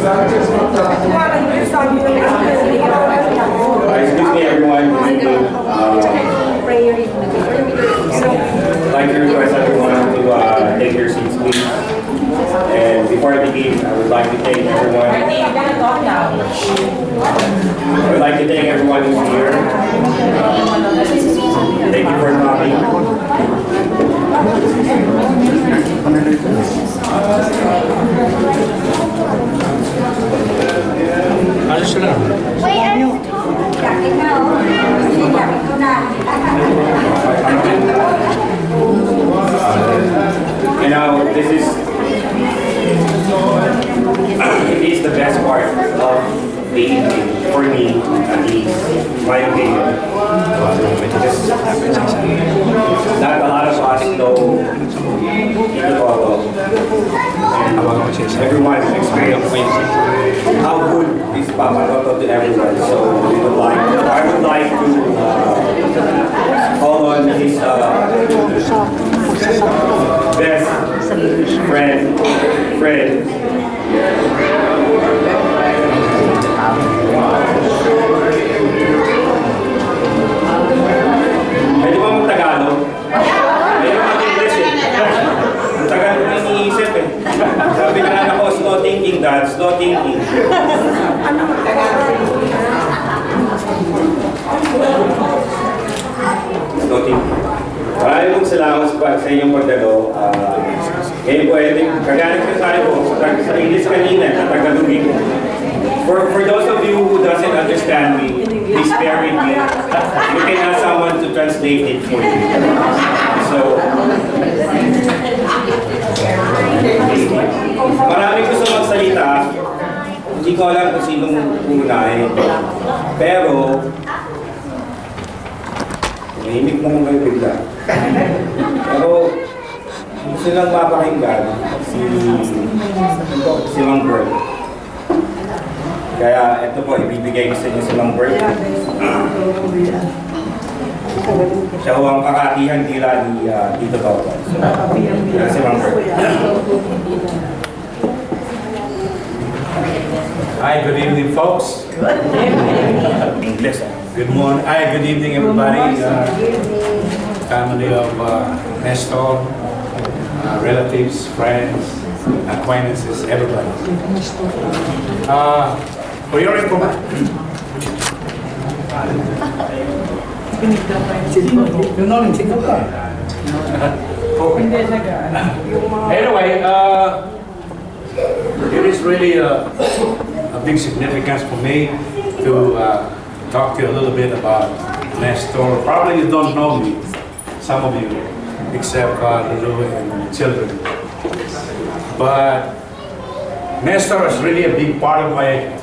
Excuse me, everyone. I'd like to request everyone to take your seats, please. And before I begin, I would like to thank everyone. I would like to thank everyone who's here. Thank you for coming. You know, this is it is the best part of the evening for me, at least, my opinion. Not a lot of us know Toto, and everyone experiences how good is Papa Toto to everyone. So I would like to call on his best friend. Pwede ba mag-Tagalog? Pwede ba mag-English eh? Ang tagal ko iniisip eh. Sabi na anak ko, slow thinking dad, slow thinking. Slow thinking. Maraming salamat sa inyong pagdalo. Ngayon po, kagaling ko sa akin po, sa English kanina, at Tagalogin ko. For those of you who doesn't understand me, please bear with me. You can ask someone to translate it for you. So, maraming gusto magsalita. Hindi ko alam kung sinong unahin. Pero, nahimik naman kayo bigla. Pero, gusto lang mapakinggan si Mang Bird. Kaya ito po, ibibigay ko sa inyo si Mang Bird. Siya ho ang kakatihang tila ni Tito Toto. So, si Mang Bird. Hi, good evening, folks. English. Good morning. Hi, good evening, everybody. Family of Nestor, relatives, friends, acquaintances, everybody. For your information. Anyway, it is really a big significance for me to talk to you a little bit about Nestor. Probably you don't know me, some of you, except Lulu and children. But Nestor is really a big part of my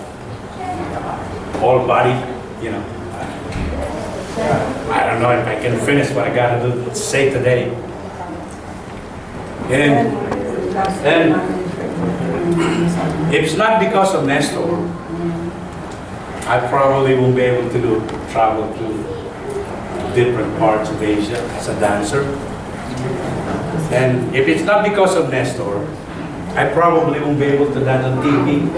whole body, you know. I don't know if I can finish what I got to say today. And if it's not because of Nestor, I probably won't be able to travel to different parts of Asia as a dancer. And if it's not because of Nestor, I probably won't be able to dance on TV.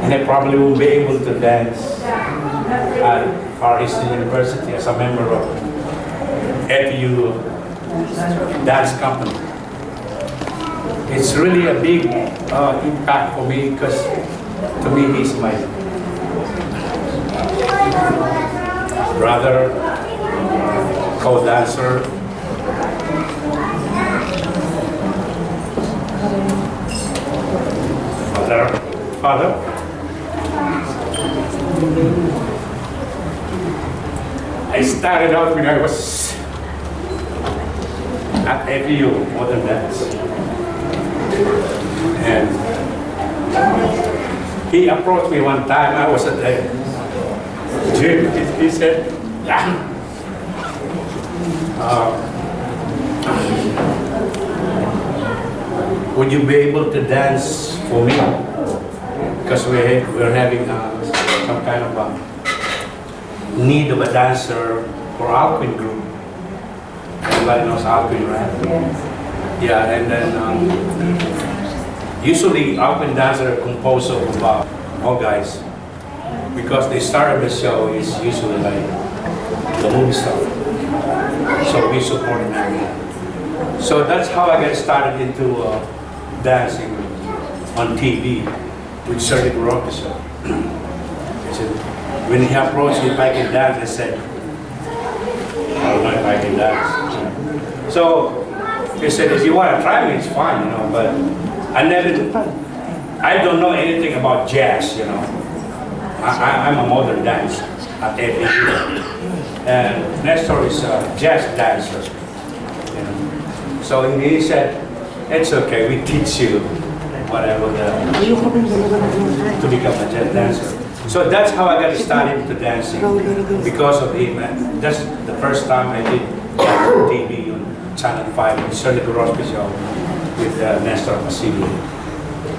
And I probably won't be able to dance at Far Eastern University as a member of FU dance company. It's really a big impact for me because to me he's my brother, co-dancer, father. I started out when I was at FU modern dance, and he approached me one time. I was at the gym. He said, "Yeah, would you be able to dance for me? Because we're having some kind of a need of a dancer for Alpine group. Everybody knows Alpine, right? Yeah, and then Usually, open dancer are composed of all guys, because the star of the show is usually like the movie star. So we support them. So that's how I got started into dancing on TV with Shirley Baroque show. I said, when he approached me if I can dance, I said, I don't know if I can dance. So he said, if you want to try me, it's fine, you know, but I don't know anything about jazz, you know. I'm a modern dancer at every year. And Nestor is a jazz dancer. You know. So he said, it's okay, we teach you whatever to become a jazz dancer. So that's how I got started into dancing, because of him. And that's the first time I did TV on Channel 5, Shirley Baroque show with Nestor Pasillo.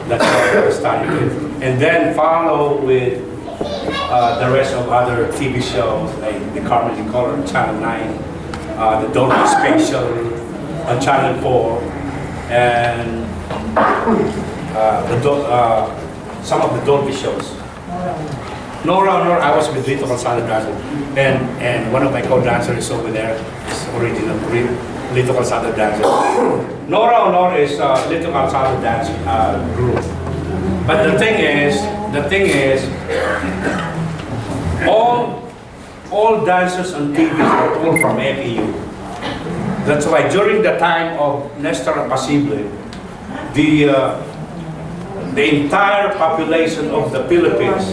That's how I got started with. And then follow with the rest of other TV shows like The Carmen in Color on Channel 9, the Dolby Special on Channel 4, and some of the Dolby shows. Nora, I was with Lito Calzado dancing, and one of my co-dancers is over there, is original Lito Calzado dancer. Nora is Lito Calzado dance group. But the thing is, all dancers on TV are all from FEU. That's why during the time of Nestor Pasible, the entire population of the Philippines,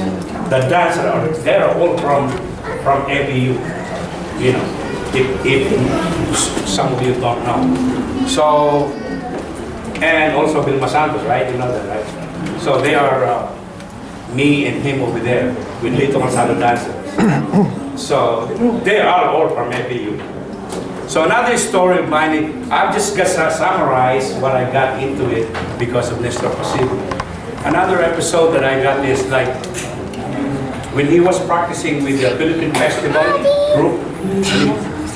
the dancers, they're all from FEU. You know, if some of you don't know. So, and also Vilma Santos, right? You know that, right? So they are me and him over there with Lito Calzado dancers. So they are all from FEU. So another story of mine, I've just got to summarize what I got into it because of Nestor Pasible. Another episode that I got is like when he was practicing with the Philippine Festival group.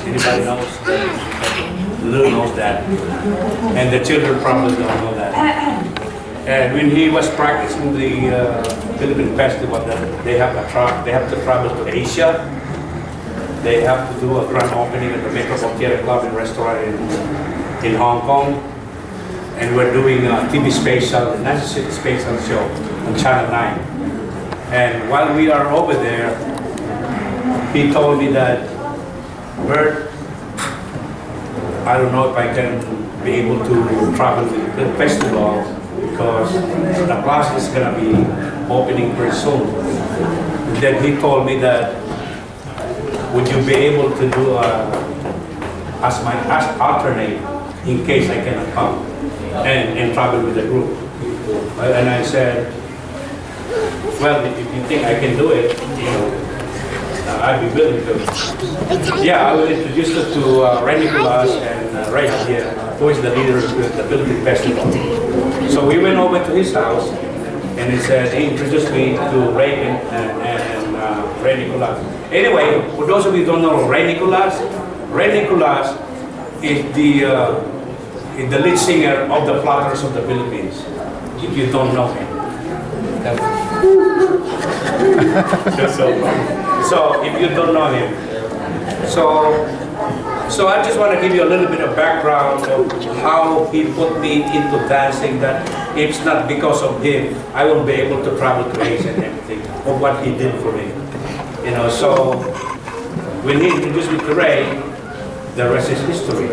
Anybody knows? Little knows that. And the children probably don't know that. And when he was practicing the Philippine Festival, they have to travel to Asia. They have to do a grand opening at the Metropole Theater Club and Restaurant in Hong Kong. And we're doing a TV special, a national special show on Channel 9. And while we are over there, he told me that, Bert, I don't know if I can be able to travel to the festival because the class is going to be opening very soon. And then he told me that, would you be able to do as my alternate in case I cannot come and travel with the group? And I said, well, if you think I can do it, you know, I'd be willing to. Yeah, I will introduce you to Ray Nicolas and Ray here, who is the leader of the Philippine Festival. So we went over to his house, and he introduced me to Ray and Ray Nicolas. Anyway, for those of you who don't know Ray Nicolas is the lead singer of the Platters of the Philippines. If you don't know him. So if you don't know him, so I just want to give you a little bit of background of how he put me into dancing. That if it's not because of him, I won't be able to travel to Asia and everything, of what he did for me. You know, so when he introduced me to Ray, the rest is history.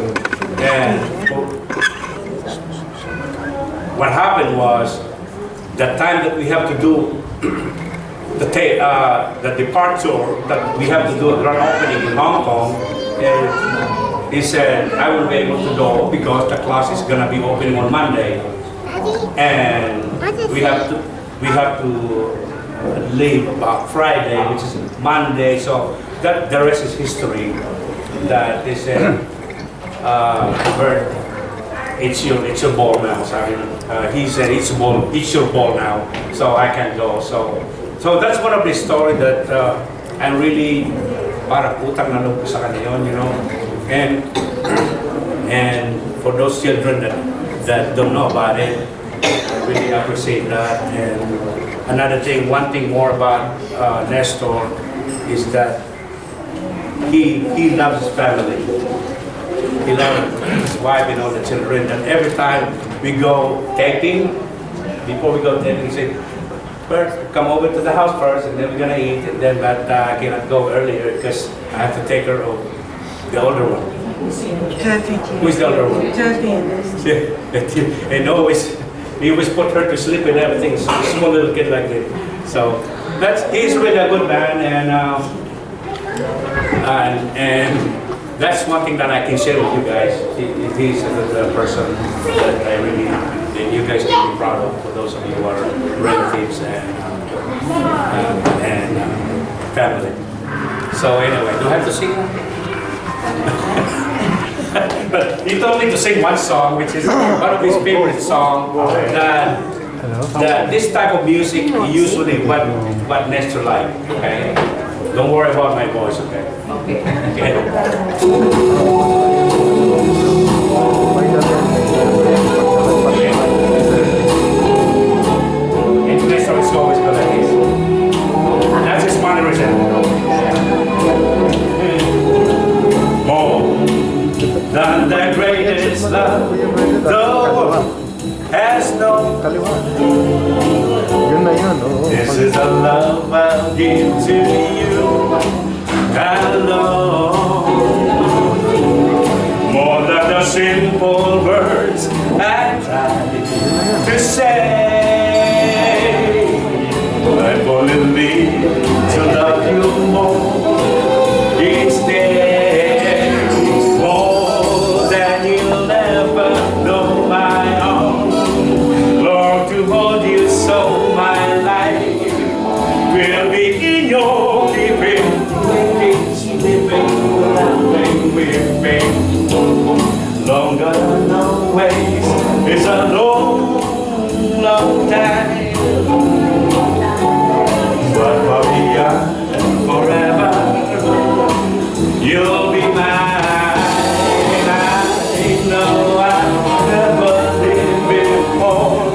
And what happened was, the time that we have to do the departure, that we have to do a grand opening in Hong Kong, and he said, I will be able to go because the class is going to be opening on Monday. And we have to leave about Friday, which is Monday, so that the rest is history. That they said, Bert, it's your ball now. He said it's your ball now, so I can go. So that's one of the stories that I'm really para utang na loob ko sa kanya yun, you know. And for those children that don't know about it, really appreciate that. And another thing, one thing more about Nestor is that he loves his family. He loves his wife and all the children. And every time we go dating, before we go dating, he said, first, come over to the house first, and then we're gonna eat. And then, but I cannot go earlier because I have to take her of the older one. Who is the older one? And he always put her to sleep and everything. So small little kid like that. So he's really a good man, and that's one thing that I can share with you guys. He's the person that I really, that you guys can be proud of, for those of you who are relatives and family. So anyway, do I have to sing? But he told me to sing one song, which is one of his favorite songs. That this type of music usually what Nestor like. Okay, don't worry about my voice. Okay. Okay. And Nestor is always good at this. That's his mannerism. More than the greatest love the world has known. This is a love I'll give to you alone. More than the simple words I try to say, I've only lived to love you more each day. Longer than always, it's a long, long time. But for beyond and forever, you'll be mine. I know I've never lived before,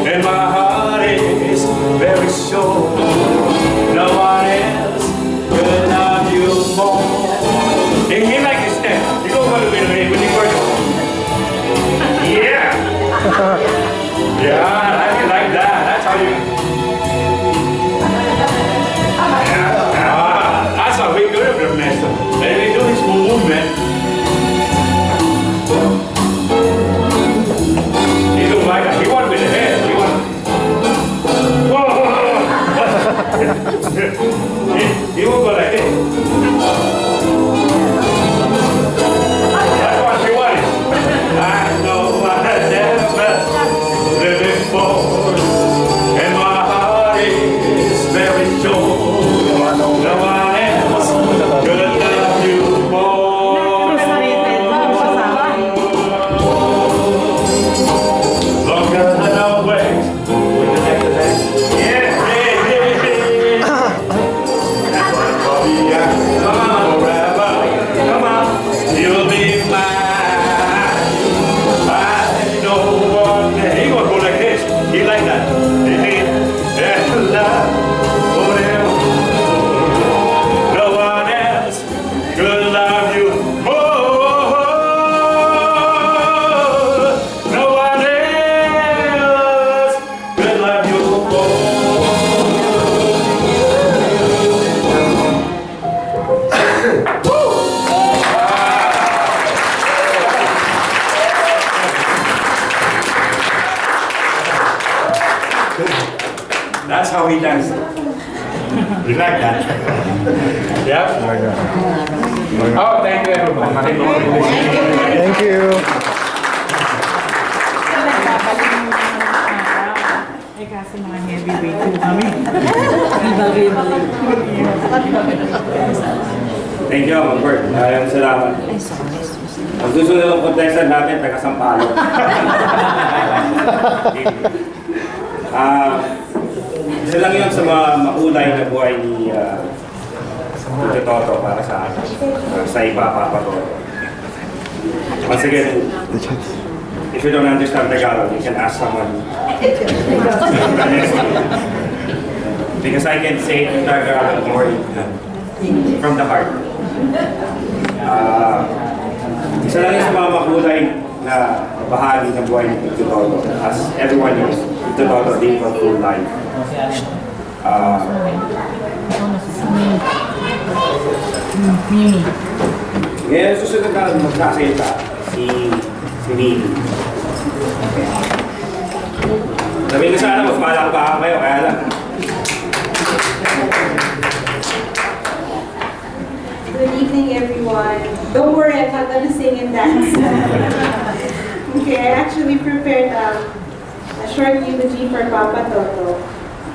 and my heart is very sure no one else could love you more. And he like this step. You go for the minute when you work. Yeah. Yeah, I like that. That's how you. Yeah. That's how we good at the master. And we do this movement. He don't like that. He want with the head. He want. Whoa. He won't go like this. I know I never lived before, and my heart is very sure. No one else could love you more. Longer than always, with the neck of that. Yeah. Come on, forever. Come on, you'll be mine. He gonna go like this. He like that. No one else could love you more. No one else could love you That's how he danced. You like that? Yeah? Oh, thank you everyone. Thank you. Kasi mga heavyweight po kami. Thank you, Ma'am Bert. Maraming salamat. Ang susunod ng contestant natin, taga-Sampalo. Isa lang yun sa mga makulay na buhay ni Toto para sa akin. Sa iba, Papa Toto. Once again, if you don't understand Tagalog, you can ask someone next to you. Because I can say it in Tagalog more from the heart. Isa lang yung sa mga makulay na bahagi ng buhay ni Toto. As everyone knows, Toto live a full life. Mimi. Ngayon, susunod na magsasalita si Mimi. Sabihin ko sana, mas malakpakan kayo, kaya lang. Good evening, everyone. Don't worry, I'm not gonna sing and dance. Okay, I actually prepared a short eulogy for Papa Toto.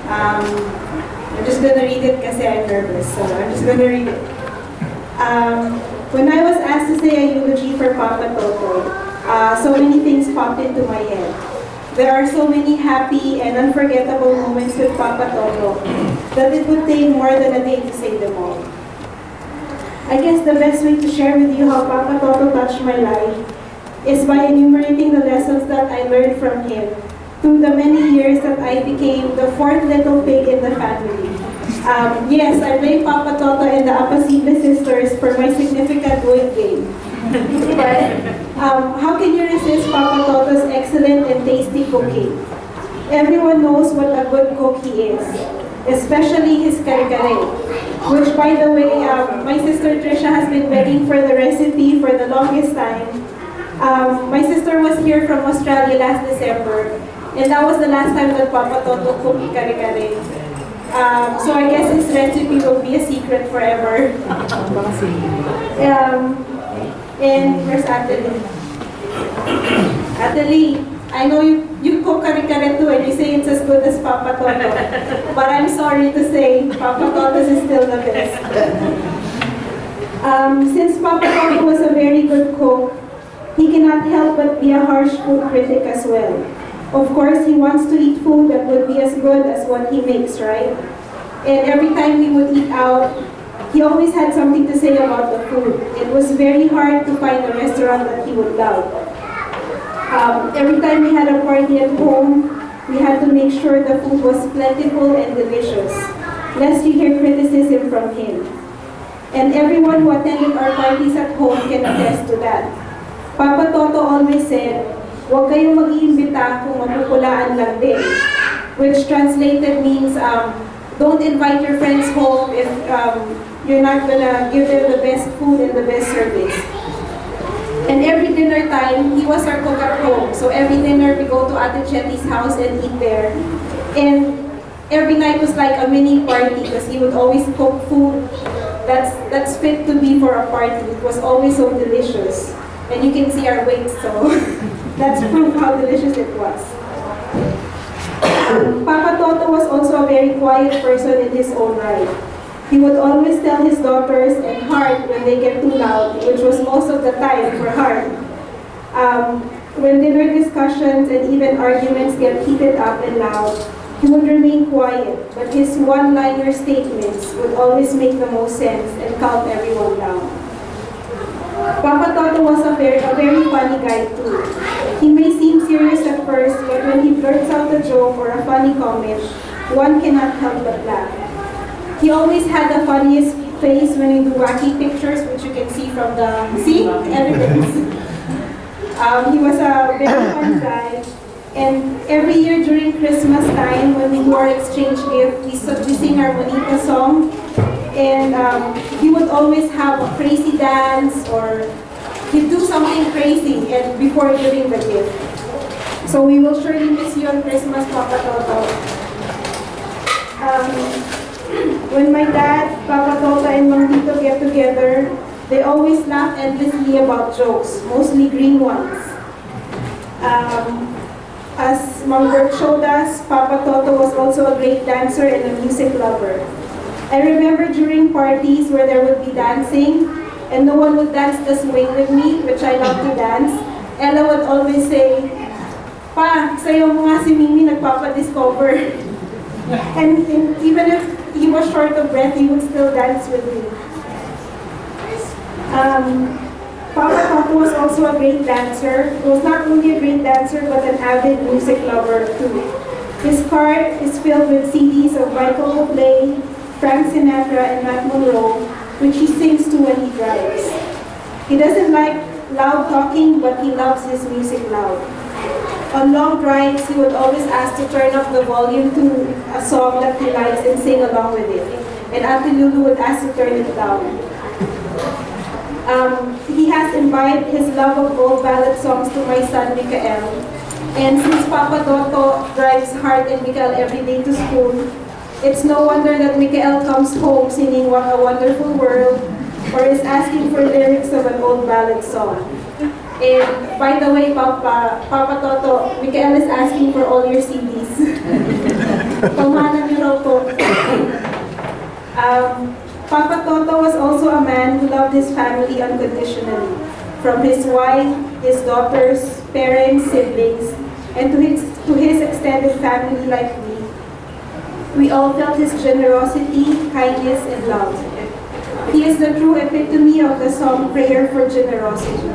I'm just gonna read it because I'm nervous, so I'm just gonna read it. When I was asked to say a eulogy for Papa Toto, so many things popped into my head. There are so many happy and unforgettable moments with Papa Toto that it would take more than a day to say them all. I guess the best way to share with you how Papa Toto touched my life is by enumerating the lessons that I learned from him through the many years that I became the fourth little pig in the family. Yes, I blame Papa Toto and the Apasible sisters for my significant weight gain. But how can you resist Papa Toto's excellent and tasty cooking? Everyone knows what a good cook he is, especially his kare-kare, which, by the way, my sister Trisha has been begging for the recipe for the longest time. My sister was here from Australia last December, and that was the last time that Papa Toto cooked kare-kare. So I guess his recipe will be a secret forever. And where's Ate? Ate Lee, I know you cook kare-kare too and you say it's as good as Papa Toto. But I'm sorry to say, Papa Toto's is still the best. Since Papa Toto was a very good cook, he cannot help but be a harsh food critic as well. Of course, he wants to eat food that would be as good as what he makes, right? And every time we would eat out, he always had something to say about the food. It was very hard to find a restaurant that he would love. Every time we had a party at home, we had to make sure the food was plentiful and delicious, lest you hear criticism from him. And everyone who attended our parties at home can attest to that. Papa Toto always said, "Huwag kayong mag-iimbita kung mapupulaan lang din," which translated means don't invite your friends home if you're not gonna give them the best food and the best service. And every dinner time, he was our cook at home. So every dinner we go to Ate Chetty's house and eat there. And every night was like a mini party because he would always cook food that's fit to be for a party. It was always so delicious. And you can see our weight, so that's proof how delicious it was. Papa Toto was also a very quiet person in his own right. He would always tell his daughters and Hart when they get too loud, which was most of the time for Hart. When dinner discussions and even arguments get heated up and loud, he would remain quiet, but his one-liner statements would always make the most sense and calm everyone down. Papa Toto was a very funny guy too. He may seem serious at first, but when he blurts out a joke or a funny comment, one cannot help but laugh. He always had the funniest face when we do wacky pictures, which you can see from the evidence. He was a very fun guy, and every year during Christmas time, when we do our exchange gift, we sing our Bonita song. And he would always have a crazy dance or he'd do something crazy before giving the gift. So we will surely miss you on Christmas, Papa Toto. When my dad, Papa Toto, and Mang Tito get together, they always laugh endlessly about jokes, mostly green ones. As Mang Bert showed us, Papa Toto was also a great dancer and a music lover. I remember during parties where there would be dancing, and no one would dance the swing with me, which I love to dance. Ella would always say, "Pa, sayo mo nga si Mimi nagpapa-discover." And even if he was short of breath, he would still dance with me. Papa Toto was also a great dancer. He was not only a great dancer, but an avid music lover too. His car is filled with CDs of Michael Bublé, Frank Sinatra, and Matt Monroe, which he sings to when he drives. He doesn't like loud talking, but he loves his music loud. On long drives, he would always ask to turn up the volume to a song that he likes and sing along with it. And Auntie Lulu would ask to turn it down. He has imbibed his love of old ballad songs to my son, Mikael. And since Papa Toto drives Hart and Mikael every day to school, it's no wonder that Mikael comes home singing What a Wonderful World or is asking for lyrics of an old ballad song. And by the way, Papa Toto, Mikael is asking for all your CDs. Pamana niyo raw po. Papa Toto was also a man who loved his family unconditionally. From his wife, his daughters, parents, siblings, and to his extended family like me. We all felt his generosity, kindness, and love. He is the true epitome of the song Prayer for Generosity,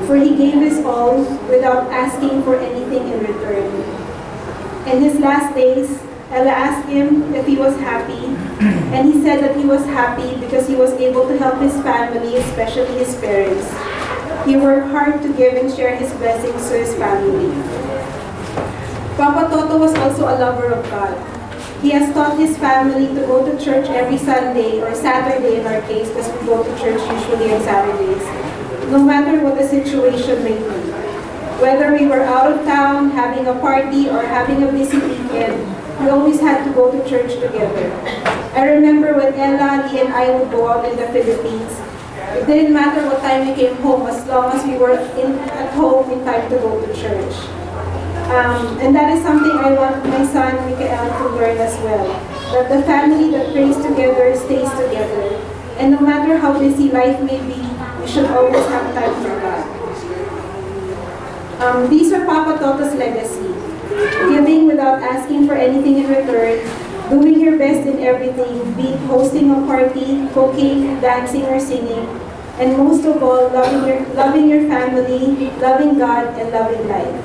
for he gave his all without asking for anything in return. In his last days, Ella asked him if he was happy, and he said that he was happy because he was able to help his family, especially his parents. He worked hard to give and share his blessings to his family. Papa Toto was also a lover of God. He has taught his family to go to church every Sunday, or Saturday in our case, because we go to church usually on Saturdays, no matter what the situation may be. Whether we were out of town, having a party, or having a busy weekend, we always had to go to church together. I remember when Ella, Lee, and I would go out in the Philippines. It didn't matter what time we came home, as long as we were at home in time to go to church. And that is something I want my son, Mikael, to learn as well. That the family that prays together stays together. And no matter how busy life may be, we should always have time for God. These are Papa Toto's legacy. Giving without asking for anything in return, doing your best in everything, be it hosting a party, cooking, dancing, or singing, and most of all, loving your family, loving God, and loving life.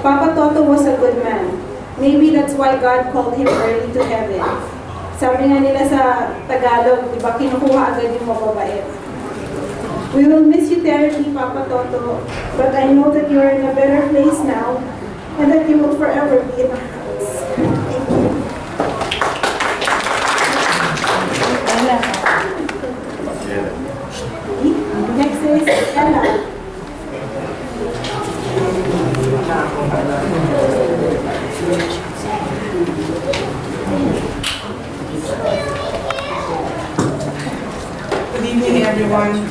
Papa Toto was a good man. Maybe that's why God called him early to heaven. Sabi nga nila sa Tagalog, di ba, kinukuha agad yung mababait. We will miss you terribly, Papa Toto, but I know that you are in a better place now, and that you will forever be in our hearts. Thank you. Next is Ella. Good evening, everyone.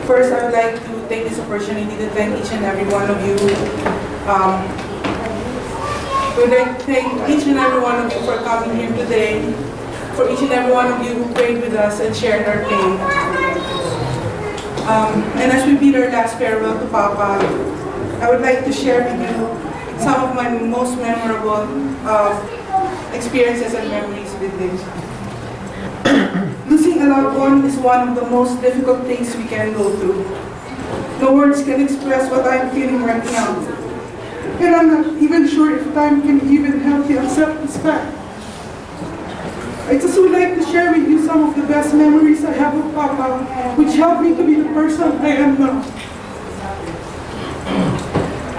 First, I would like to take this opportunity to thank each and every one of you. We'd like to thank each and every one of you for coming here today, for each and every one of you who prayed with us and shared our pain. And as we bid our last farewell to Papa, I would like to share with you some of my most memorable experiences and memories with him. Losing a loved one is one of the most difficult things we can go through. No words can express what I'm feeling right now. And I'm not even sure if time can even help you accept this fact. I just would like to share with you some of the best memories I have of Papa, which helped me to be the person I am now.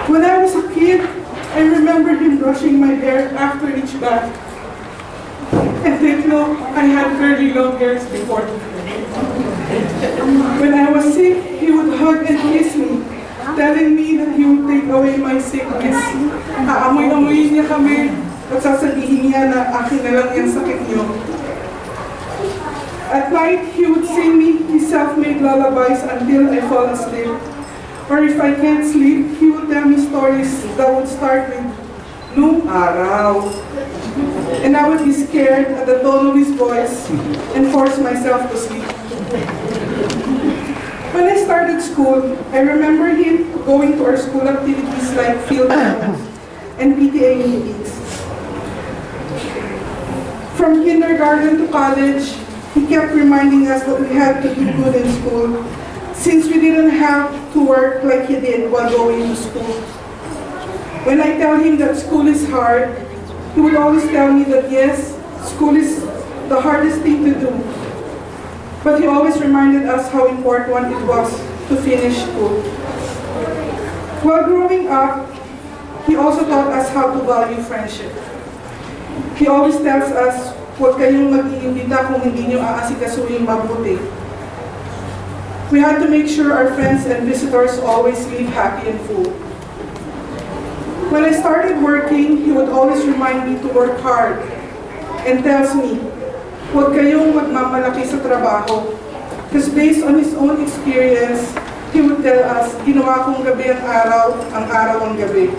When I was a kid, I remember him brushing my hair after each bath. And take note, I had very long hairs before. When I was sick, he would hug and kiss me, telling me that he would take away my sickness. Aamoy-amoy niya kami at sasabihin niya na akin na lang yung sakit niyo. At night, he would sing me his self-made lullabies until I fall asleep. Or if I can't sleep, he would tell me stories that would start with, "Nung araw." And I would be scared at the tone of his voice and force myself to sleep. When I started school, I remember him going to our school activities like field trips and PTA meetings. From kindergarten to college, he kept reminding us that we had to do good in school, since we didn't have to work like he did while going to school. When I tell him that school is hard, he would always tell me that yes, school is the hardest thing to do. But he always reminded us how important it was to finish school. While growing up, he also taught us how to value friendship. He always tells us, huwag kayong mag-iimbita kung hindi nyo aasikasuhin mabuti. We had to make sure our friends and visitors always leave happy and full. When I started working, he would always remind me to work hard and tells me, huwag kayong magmamalaki sa trabaho. Because based on his own experience, he would tell us, ginawa kong gabi ang araw ang gabi,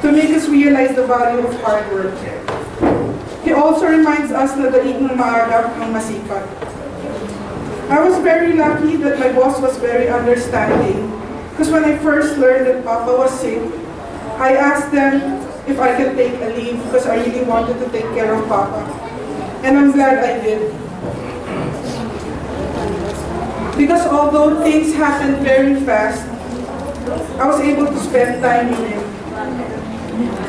to make us realize the value of hard work. He also reminds us na daig ng maagap ang masipag. I was very lucky that my boss was very understanding, because when I first learned that Papa was sick, I asked them if I could take a leave because I really wanted to take care of Papa. And I'm glad I did. Because although things happened very fast, I was able to spend time with him.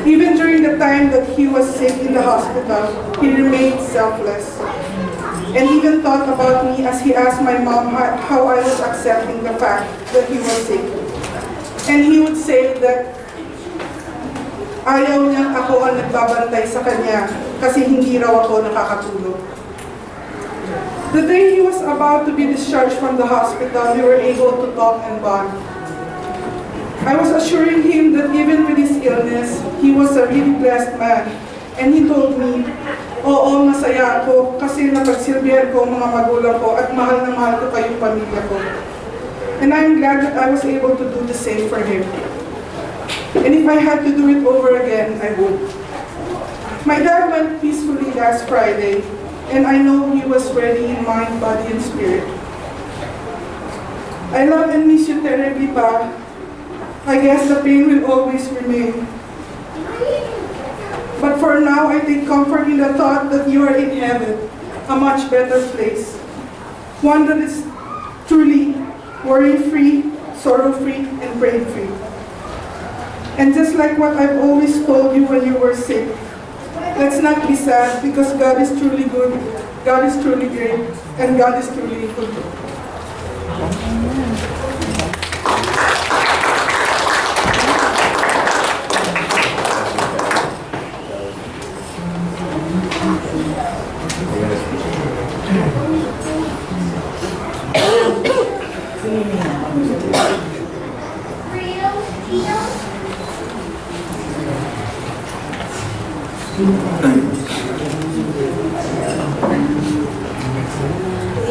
Even during the time that he was sick in the hospital, he remained selfless. And even thought about me as he asked my mom how I was accepting the fact that he was sick. And he would say that ayaw niyang ako ang nagbabantay sa kanya kasi hindi raw ako nakakatulog. The day he was about to be discharged from the hospital, we were able to talk and bond. I was assuring him that even with his illness, he was a really blessed man. And he told me, oo, masaya ako kasi napagsilbihan ko ang mga magulang ko at mahal na mahal ko kayong pamilya ko. And I'm glad that I was able to do the same for him. And if I had to do it over again, I would. My dad went peacefully last Friday, and I know he was ready in mind, body, and spirit. I love and miss you terribly, Pa. I guess the pain will always remain. But for now, I take comfort in the thought that you are in heaven, a much better place. One that is truly worry-free, sorrow-free, and pain-free. And just like what I've always told you when you were sick, let's not be sad because God is truly good, God is truly great, and God is truly good. Good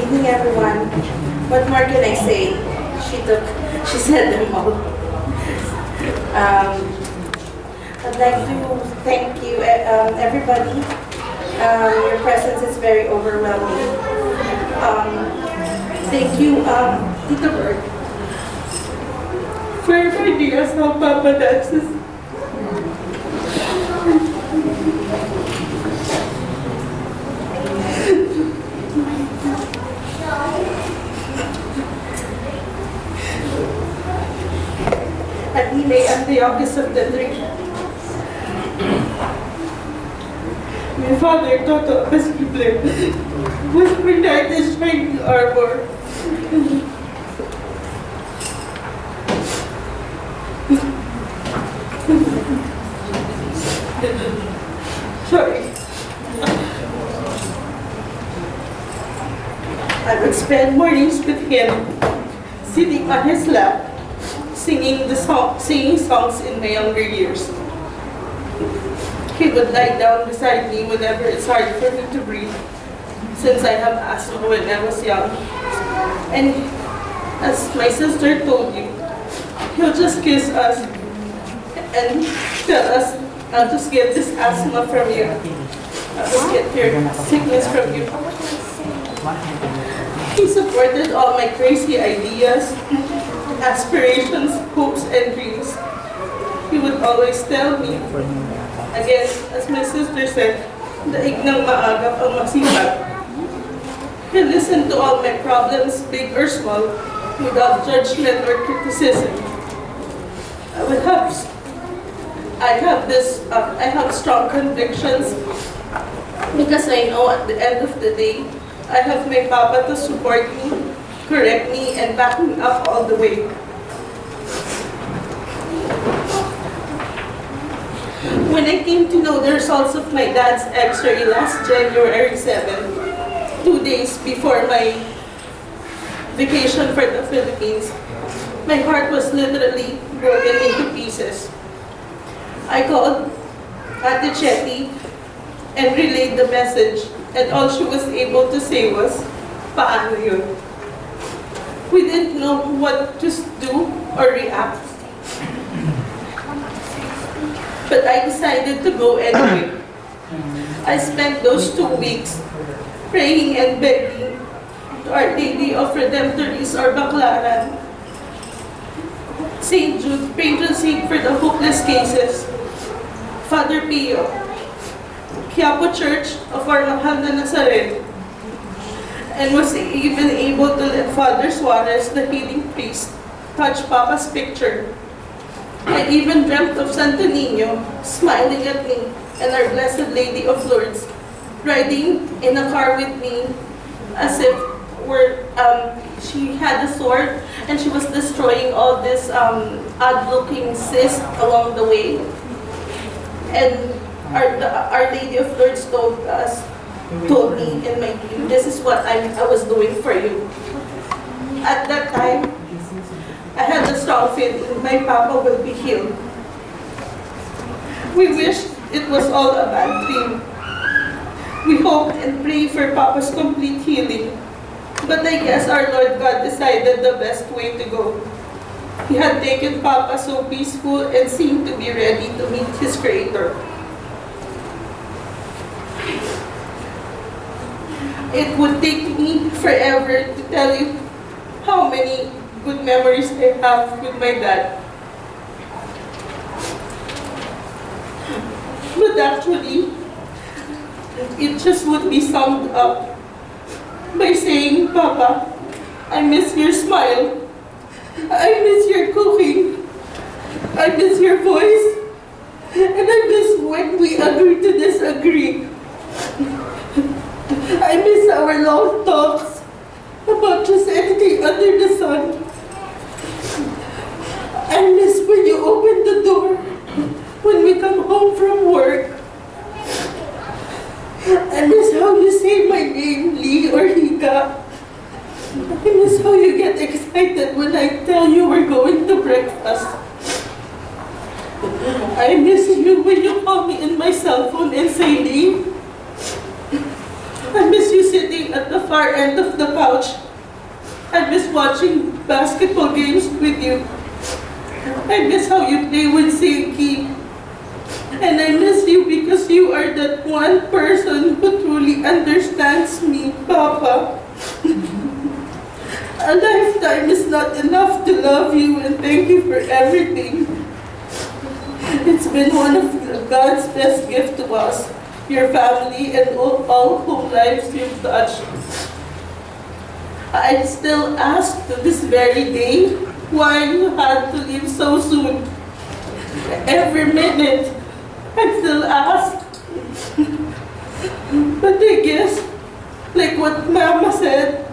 evening, everyone. What more can I say? She said them all. I'd like to thank you, everybody. Your presence is very overwhelming. Thank you, Tito Bird, for reminding us how Papa dances. At Nile and the youngest of the three. My father, Toto, was prepared his shining armor. Sorry. I would spend mornings with him, sitting on his lap, singing songs in my younger years. He would lie down beside me whenever it's hard for me to breathe, since I have asthma when I was young. And as my sister told you, he'll just kiss us and tell us, I'll just get this asthma from you. I'll just get your sickness from you. He supported all my crazy ideas, aspirations, hopes, and dreams. He would always tell me, again, as my sister said, daig ng maagap ang masipag. He listened to all my problems, big or small, without judgment or criticism. I have strong convictions because I know at the end of the day, I have my papa to support me, correct me, and back me up all the way. When I came to know the results of my dad's X-ray last January 7, 2 days before my vacation for the Philippines, my heart was literally broken into pieces. I called Ate Chetty and relayed the message, and all she was able to say was, "Paano yun?" We didn't know what to do or react. But I decided to go anyway. I spent those 2 weeks praying and begging to Our Lady of Redemptoris or Baclaran, St. Jude, patron saint for the hopeless cases, Father Pio, Quiapo Church of Our Mahal na Nazareth, and was even able to let Father Suarez, the healing priest, touch Papa's picture. I even dreamt of Santo Niño smiling at me and Our Blessed Lady of Lourdes riding in a car with me as if she had a sword and she was destroying all this odd-looking cyst along the way. And Our Lady of Lourdes told me in my dream, "This is what I was doing for you." At that time, I had a strong feeling my papa will be healed. We wished it was all a bad dream. We hoped and prayed for Papa's complete healing. But I guess our Lord God decided the best way to go. He had taken Papa so peaceful and seemed to be ready to meet his Creator. It would take me forever to tell you how many good memories I have with my dad. But actually, it just would be summed up by saying, "Papa, I miss your smile. I miss your cooking. I miss your voice. And I miss when we agree to disagree. I miss our long talks about just anything under the sun. I miss when you open the door when we come home from work. I miss how you say my name, Lee or Hika. I miss how you get excited when I tell you we're going to breakfast. I miss you when you call me in my cell phone and say, Lee. I miss you sitting at the far end of the couch. I miss watching basketball games with you. I miss how you play with Sinky. And I miss you because you are that one person who truly understands me, Papa. A lifetime is not enough to love you and thank you for everything. It's been one of God's best gifts to us, your family, and all whose lives you've touched. I still ask to this very day why you had to leave so soon. Every minute, I still ask. But I guess, like what Mama said,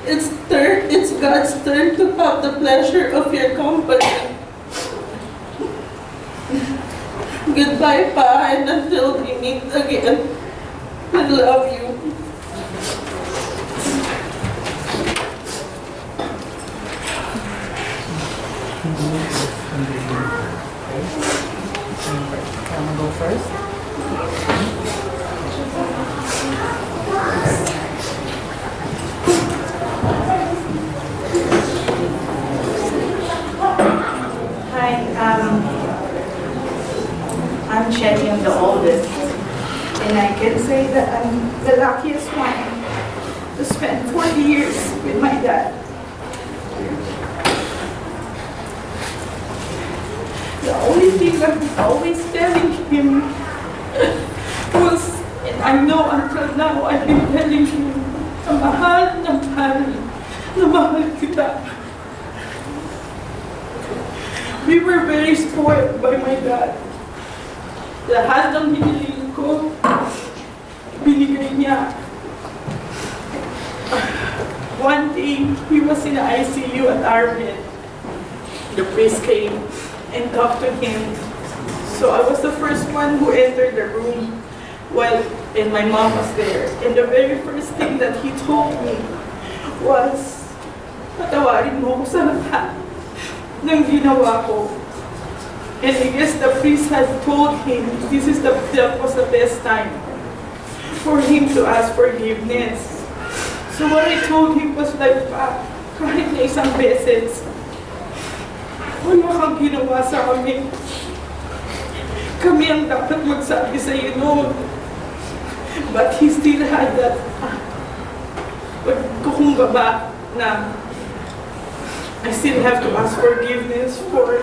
it's God's turn to have the pleasure of your company. Goodbye, Pa, and until we meet again, I love you. Wanna go first? Hi, I'm Chetty, I'm the oldest, and I can say that I'm the luckiest one to spend 40 years with my dad. The only thing I was always telling him was, and I know until now I've been telling him, na mahal kita. were very spoiled by my dad. Lahat ng binili ko, binigay niya. One day, he was in the ICU at Arvin. The priest came and talked to him. So I was the first one who entered the room and my mom was there. And the very first thing that he told me was, patawarin mo ko sa lahat ng ginawa ko. And I guess the priest had told him that was the best time for him to ask forgiveness. So what I told him was like, pa, kahit na isang beses, wala kang ginawa sa amin. Kami ang dapat magsabi sa iyo noon. But he still had that pagkukumbaba na I still have to ask forgiveness for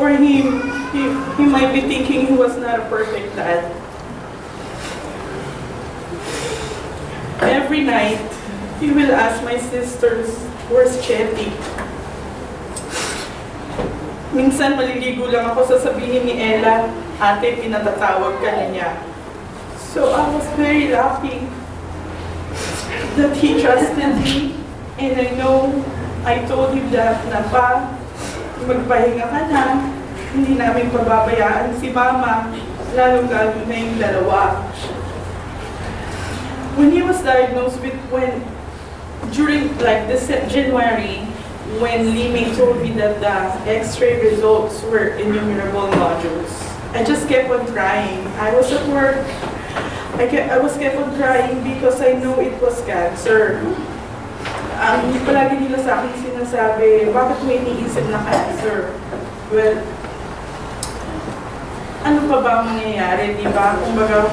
him. He might be thinking he was not a perfect dad. Every night, he will ask my sisters, where's Chetty? Minsan maliligo lang ako, sasabihin ni Ella, ate, pinatatawag ka na niya. So I was very lucky that he trusted me, and I know I told him that na pa, magpahinga ka na, hindi namin pababayaan si mama, lalong-lalo na yung dalawa. When he was diagnosed during like this January, when Lee told me that the X-ray results were innumerable nodules, I just kept on crying. I was at work. I was kept on crying because I know it was cancer. Palagi nila sa akin sinasabi, bakit mo iniisip na cancer? Well, ano pa ba ang mangyayari, di ba? Kumbaga,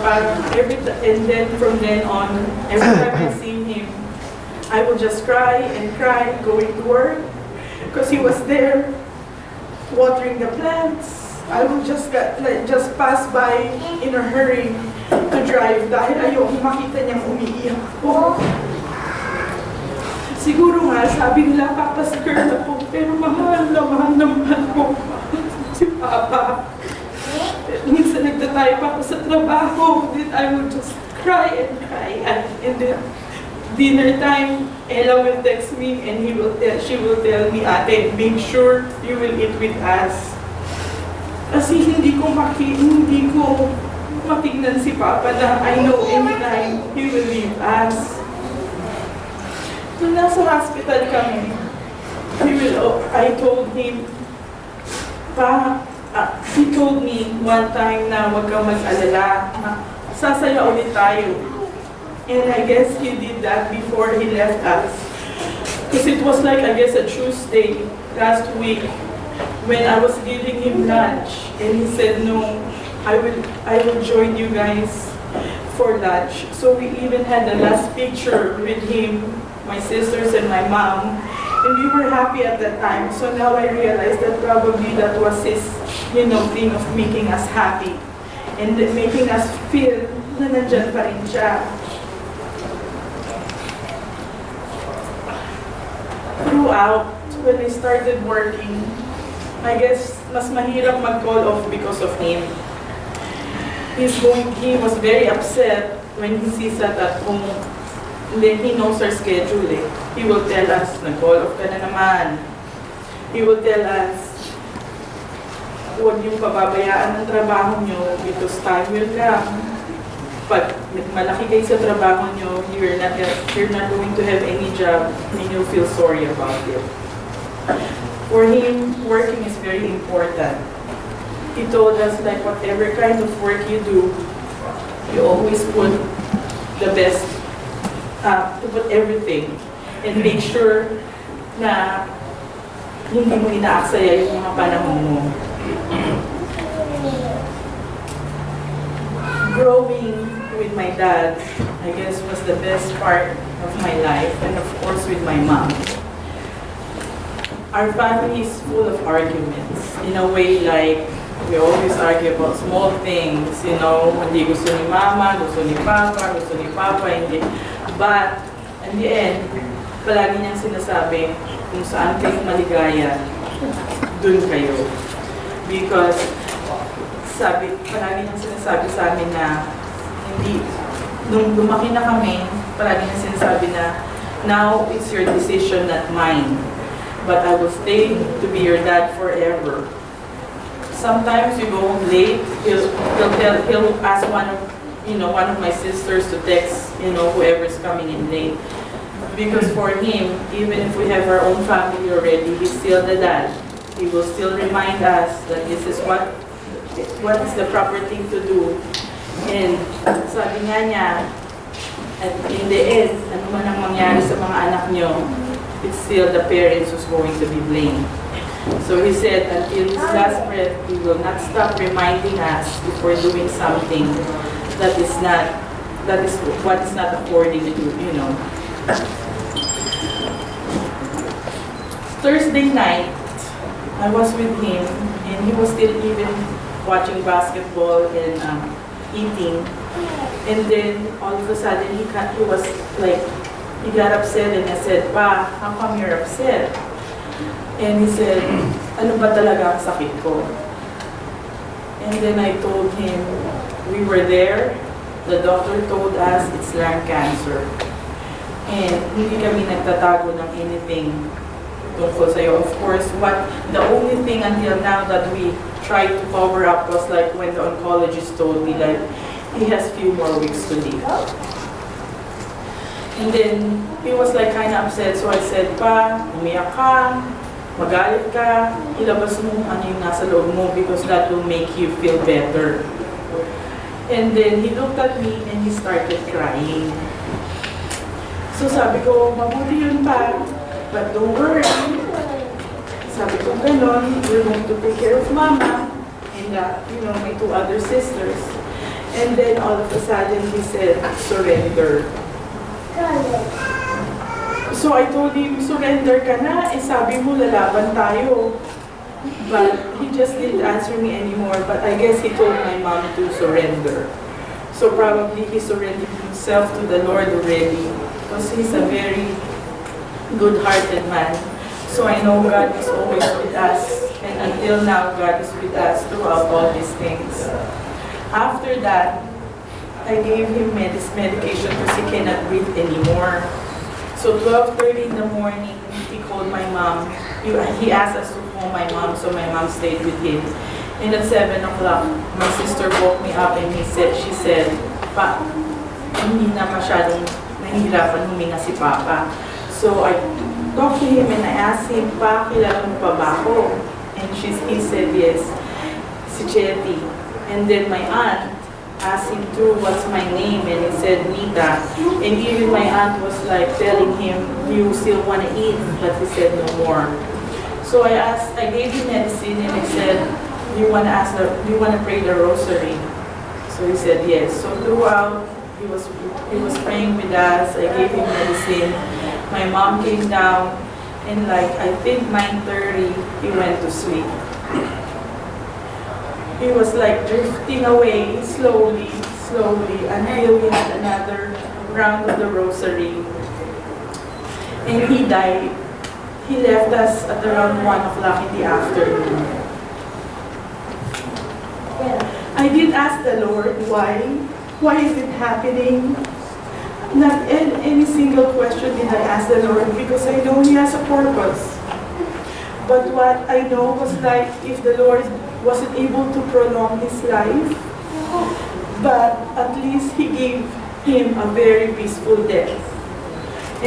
and then from then on, every time I see him, I will just cry and cry going to work because he was there watering the plants. I will just pass by in a hurry to drive dahil ayoko makita niyang umiiyak po. Siguro nga, sabi nila, Papa's girl ako, pero mahal na mahal ko si Papa. Minsan nagtatay pa ako sa trabaho, then I would just cry and cry. And then, dinner time, Ella will text me and she will tell me, ate, make sure you will eat with us. Kasi hindi ko matignan si Papa na I know anytime he will leave us. Nung nasa hospital kami, I told him, he told me one time na wag kang mag-alala, sasaya ulit tayo. And I guess he did that before he left us. Because it was like, I guess, a Tuesday last week when I was giving him lunch. And he said, no, I will join you guys for lunch. So we even had the last picture with him, my sisters and my mom. And we were happy at that time. So now I realize that probably that was his, thing of making us happy. And making us feel na nandyan pa rin siya. Throughout, when I started working, I guess mas mahirap mag-call off because of him. He was very upset when he sees that at home. And then he knows our schedule eh. He will tell us, nag-call off ka na naman. He will tell us, huwag niyong pababayaan ang trabaho niyo because time will come. Pag malaki kayo sa trabaho niyo, you're not going to have any job and you'll feel sorry about it. For him, working is very important. He told us like whatever kind of work you do, you always put the best, to put everything and make sure na hindi mo inaaksaya yung mga panahon mo. Growing with my dad, I guess, was the best part of my life, and of course with my mom. Our family is full of arguments, in a way like, we always argue about small things, hindi gusto ni mama, gusto ni papa, hindi. But, in the end, palagi niyang sinasabi, kung saan kayo maligaya, dun kayo. Because palagi nang sinasabi sa amin na nung lumaki na kami, palagi nang sinasabi na, now it's your decision, not mine. But I will stay to be your dad forever. Sometimes we go home late, he'll ask one of my sisters to text, whoever's coming in late. Because for him, even if we have our own family already, he's still the dad. He will still remind us that this is what is the proper thing to do. And sabi nga niya, at in the end, ano man ang mangyari sa mga anak niyo, it's still the parents who's going to be blamed. So he said, until his last breath, he will not stop reminding us if we're doing something that is what is not according to, Thursday night, I was with him, and he was still even watching basketball and eating. And then all of a sudden he was like, he got upset, and I said, "Pa, how come you're upset?" And he said, "Ano ba talaga ang sakit ko?" And then I told him, we were there, the doctor told us it's lung cancer. And hindi kami nagtatago ng anything tungkol sa'yo. Of course, the only thing until now that we tried to cover up was like when the oncologist told me that he has few more weeks to live. And then he was like kind of upset, so I said, "Pa, umiyak ka, magalit ka, ilabas mo ano yung nasa loob mo because that will make you feel better." And then he looked at me and he started crying. So sabi ko, "Mabuti yun, Pa, but don't worry." Sabi ko, "Ganon, we're going to take care of Mama and my two other sisters." And then all of a sudden he said, "Surrender." So I told him, "Surrender ka na, sabi mo lalaban tayo." But he just didn't answer me anymore, but I guess he told my mom to surrender. So probably he surrendered himself to the Lord already, because he's a very good-hearted man. So I know God is always with us, and until now God is with us throughout all these things. After that, I gave him medication because he cannot breathe anymore. So 12:30 in the morning, he called my mom. He asked us to call my mom, so my mom stayed with him. And at 7 o'clock, my sister woke me up and she said, "Pa, hindi na masyadong nahihirapan huminga si Papa." So I talked to him and I asked him, "Pa, kilala mo pa ba ako?" And he said, "Yes, si Chetty." And then my aunt asked him too, "What's my name?" And he said, "Nita." And even my aunt was like telling him, "You still want to eat?" But he said no more. So I gave him medicine and I said, do you want to pray the rosary?" So he said yes. So throughout, he was praying with us. I gave him medicine. My mom came down, and like I think 9:30, he went to sleep. He was like drifting away slowly until we had another round of the rosary. And he died. He left us at around 1 o'clock in the afternoon. I did ask the Lord why. Why is it happening? Not any single question did I ask the Lord, because I know He has a purpose. But what I know was like, if the Lord wasn't able to prolong his life, but at least He gave him a very peaceful death.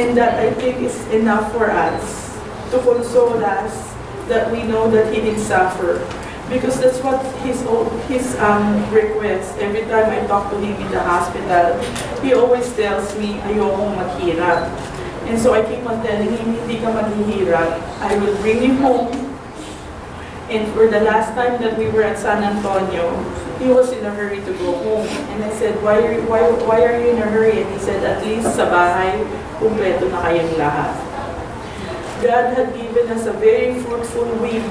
And that I think is enough for us to console us that we know that he didn't suffer. Because that's what his request. Every time I talk to him in the hospital, he always tells me, "Ayokong maghirap." And so I keep on telling him, "Hindi ka maghihirap. I will bring you home." And for the last time that we were at San Antonio, he was in a hurry to go home. And I said, why are you in a hurry? And he said, "At least sa bahay, kumpleto na kayong lahat." God had given us a very fruitful week.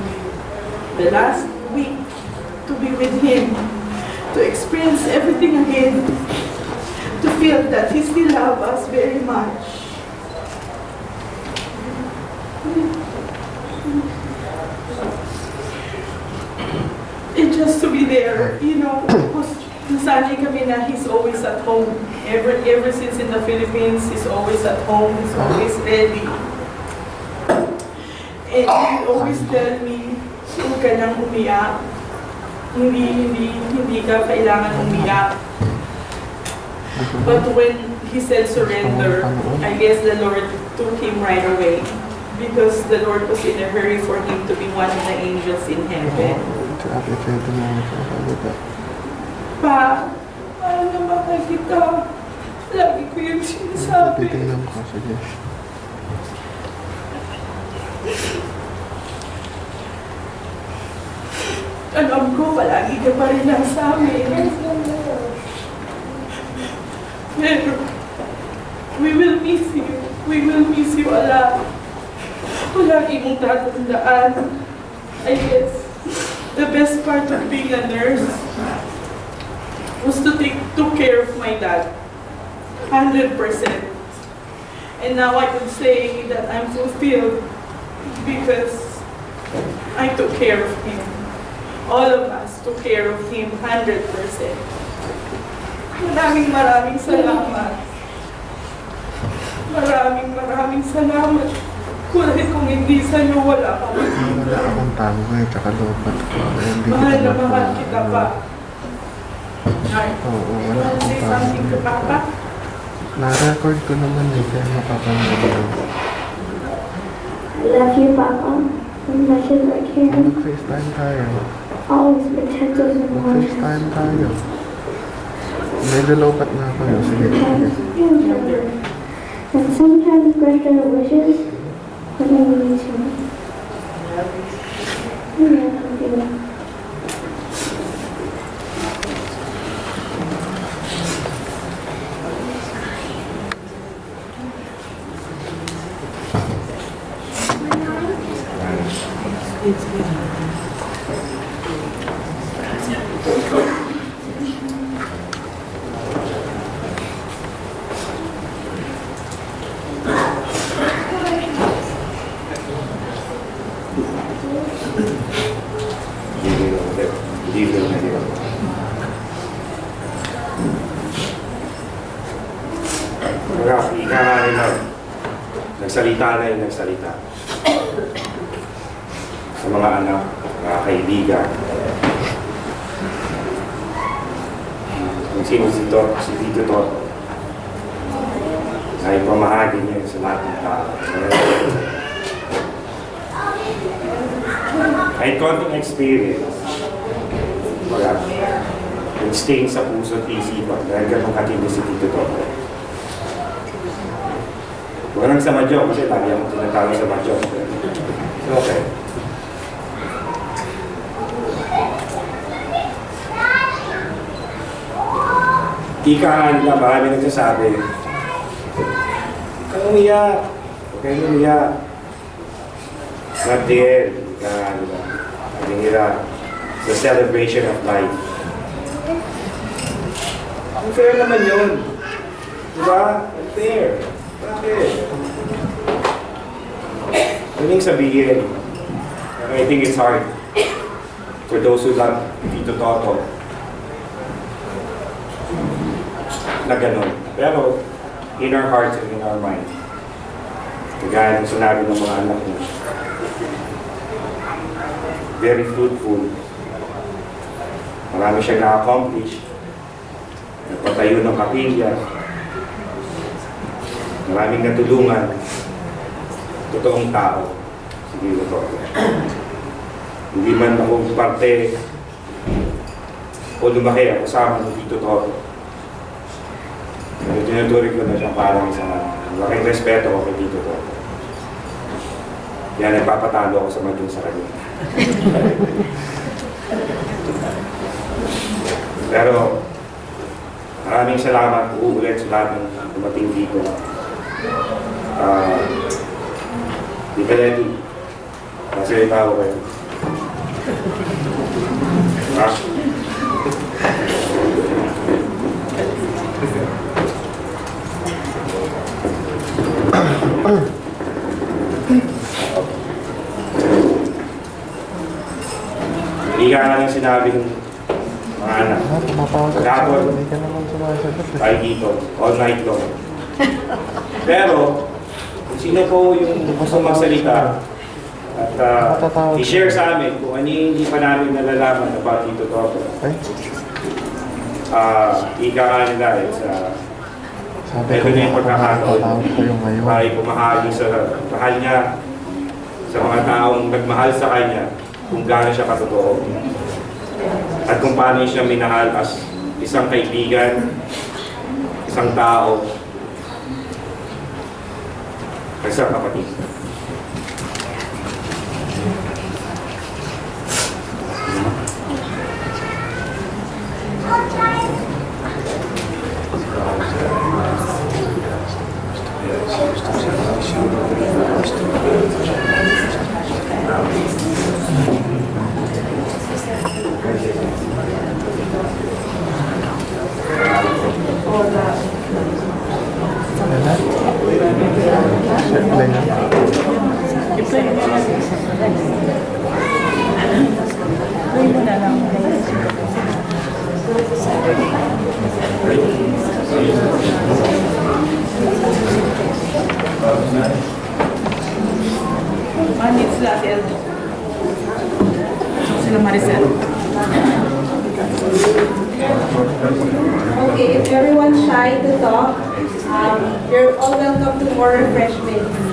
The last week, to be with Him, to experience everything again, to feel that He still loves us very much. just to be there, you know, because nasanay kami na he's always at home. Ever since in the Philippines, he's always at home, he's always ready. And he always tell me, huwag ka nang umiyak. Hindi ka kailangan umiyak. But when he said surrender, I guess the Lord took him right away. Because the Lord was in a hurry for him to be one of the angels in heaven. Pa, mahal na mahal kita. Lagi ko yung sinasabi. Alam ko, palagi ka pa rin nasa amin. Pero, we will miss you. We will miss you a lot. Palagi mong tatandaan. I guess, the best part of being a nurse was to took care of my dad. 100%. And now I could say that I'm fulfilled because I took care of him. All of us took care of him 100%. Maraming salamat. Maraming salamat. Kung hindi sa'yo, wala ka. Wala akong tago eh, tsaka lobat ko. Mahal na mahal kita pa. Oo, wala akong Say tago. something to Papa. Na-record ko naman eh, kaya mapapanood ko. Love you, Papa. As much as I can. Mag-FaceTime tayo. Always protect us and watch us. Mag-FaceTime tayo. Medyo lobat na ako yun. Sige, sige. And sometimes grant our wishes when we need to. Yeah. Ika nga rin na, nagsalita na yung nagsalita. Sa mga anak, mga kaibigan. Kung sino si Tito Toto, na ipamahagi niya sa lahat ng tao. Kahit konting experience, wala. Nag-stain sa puso at isipan dahil ganun katindi si Tito Toto. Huwag nang sa madyo kasi lagi akong tinatawag sa madyo. Okay. Ika nga nila, marami nagsasabi, huwag kang umiyak, huwag kang umiyak. Not the end. Ika nga nila. Sabi nila, the celebration of life. Unfair naman yun. Diba? Unfair. Bakit? Ano yung sabihin? I think it's hard for those who love Tito Toto na ganun. Pero in our hearts and in our mind, kagaya ng sinabi ng mga anak niya, very fruitful. Marami siyang na-accomplish. Nagpatayo ng kapilya. Maraming natulungan. Totoong tao. Sige, Toto. Hindi man ako parte o lumaki ako kasama ng Tito Toto. Pero tinuturing ko na siya parang isang malaking respeto ko kay Tito Toto. Kaya nagpapatalo ako sa madyon sa kanya. Pero maraming salamat uulit sa lahat ng dumating dito. Di ka ready. Kasi tao kayo. Ika Ika nga ng sinabi ng mga anak. Tumapawag ka sa Kahapon, hindi ka naman sumasagot. tayo dito, all night long. Pero, kung sino po yung gusto magsalita at i-share sa amin kung ano yung hindi pa namin nalalaman about dito Toto. Ay, Ika nga nila sa sabi ito ko na yung pagkakataon. napatawag ko yung ngayon. Ay pumahagi sa mahal niya sa mga taong nagmahal sa kanya kung gaano siya katotoo at kung paano siya minahal as isang kaibigan, isang tao, isang kapatid. Play na. Manit sila, Eldo. Sila Maricel. Okay, if everyone's shy to talk, you're all welcome to more refreshments.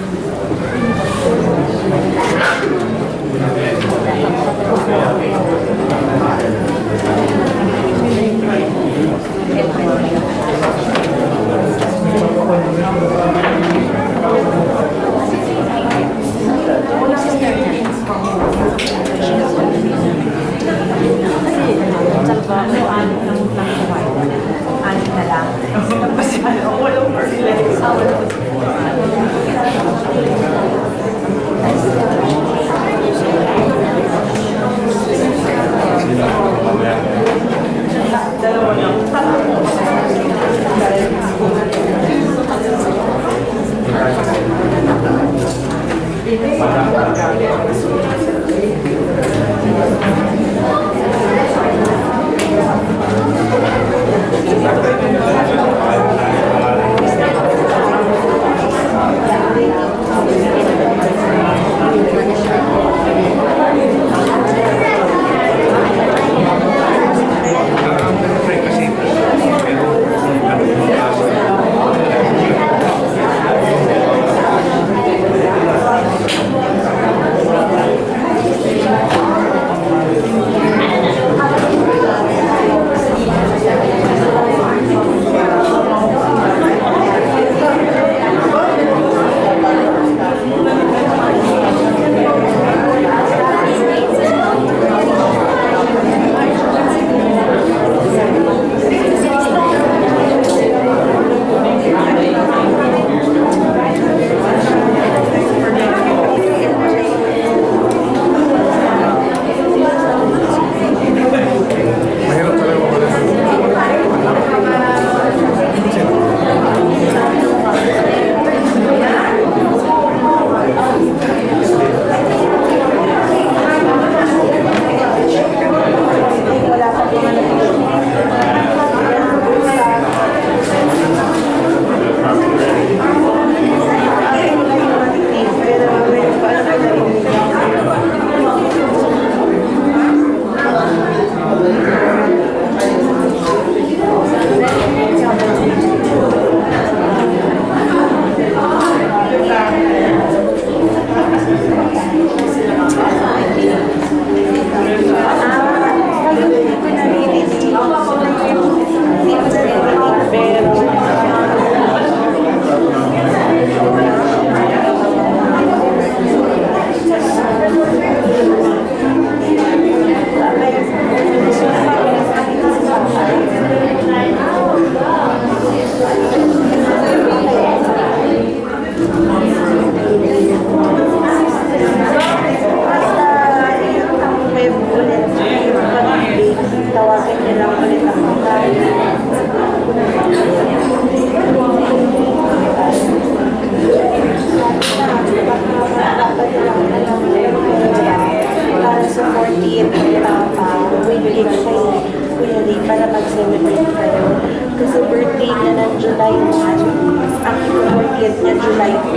event niya July 5.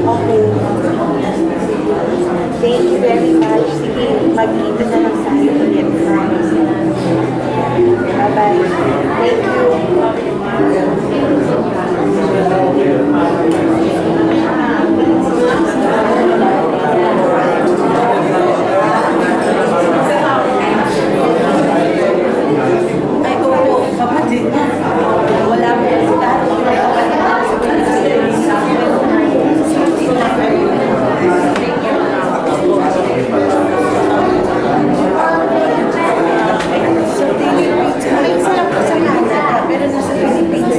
Okay. Thank you very much. Sige, mag-iita na lang tayo ulit. Bye-bye. Thank Ay, opo, kapatid. Wala mo lahat ng sa Philippines, may sarap sa Canada, pero nasa Philippines